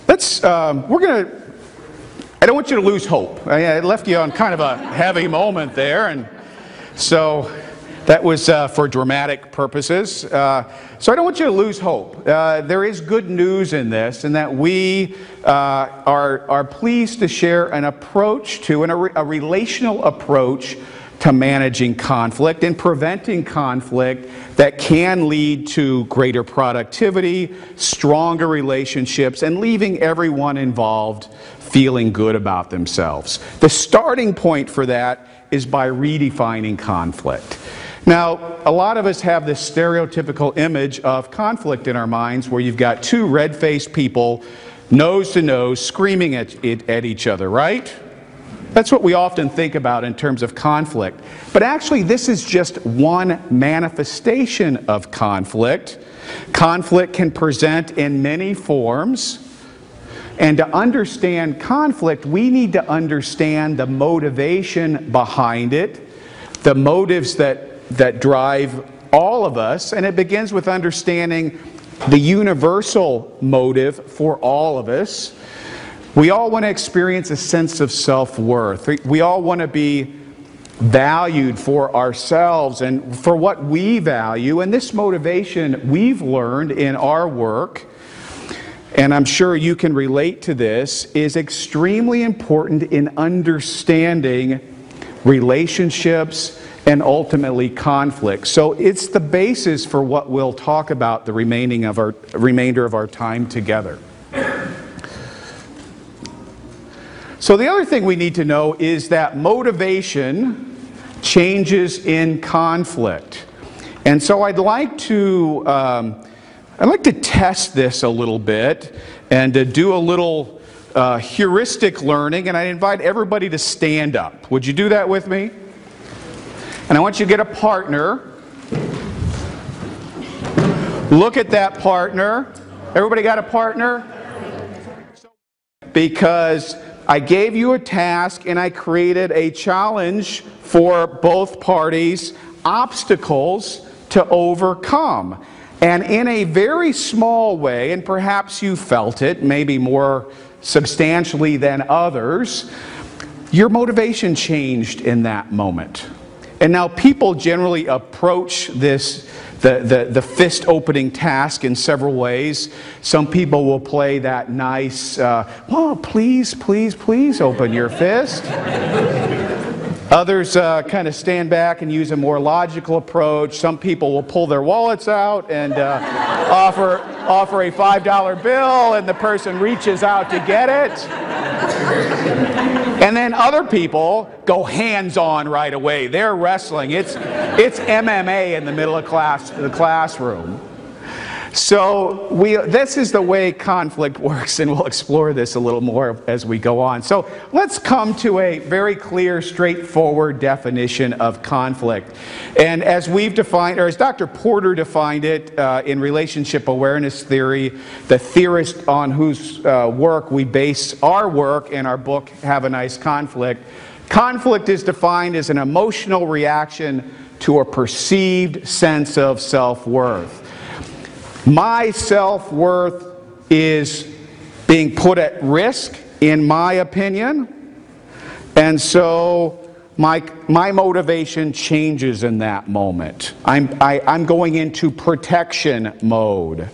I don't want you to lose hope. I left you on kind of a heavy moment there, and so that was for dramatic purposes. So I don't want you to lose hope. There is good news in this, in that we are pleased to share an approach to, a relational approach to managing conflict and preventing conflict that can lead to greater productivity, stronger relationships, and leaving everyone involved feeling good about themselves. The starting point for that is by redefining conflict. Now, a lot of us have this stereotypical image of conflict in our minds where you've got two red-faced people, nose to nose, screaming at each other, right? That's what we often think about in terms of conflict. But actually, this is just one manifestation of conflict. Conflict can present in many forms. And to understand conflict, we need to understand the motivation behind it, the motives that drive all of us. And it begins with understanding the universal motive for all of us. We all want to experience a sense of self-worth. We all want to be valued for ourselves and for what we value. And this motivation we've learned in our work, and I'm sure you can relate to this, is extremely important in understanding relationships and ultimately conflict. So it's the basis for what we'll talk about the remainder of our time together. So the other thing we need to know is that motivation changes in conflict. And so I'd like to test this a little bit and to do a little heuristic learning, and I invite everybody to stand up. Would you do that with me? And I want you to get a partner. Look at that partner. Everybody got a partner? Because I gave you a task and I created a challenge for both parties, obstacles to overcome. And in a very small way, and perhaps you felt it, maybe more substantially than others, your motivation changed in that moment. And now people generally approach this, the fist opening task in several ways. Some people will play that nice, well, please, please, please open your fist. Others kind of stand back and use a more logical approach. Some people will pull their wallets out and offer a $5 bill, and the person reaches out to get it. And then other people go hands-on right away. They're wrestling. It's MMA in the middle of the classroom. So this is the way conflict works, and we'll explore this a little more as we go on. So let's come to a very clear, straightforward definition of conflict. And as we've defined, or as Dr. Porter defined it in relationship awareness theory, the theorist on whose work we base our work in our book, Have a Nice Conflict, conflict is defined as an emotional reaction to a perceived sense of self-worth. My self-worth is being put at risk, in my opinion, and so my motivation changes in that moment. I'm going into protection mode.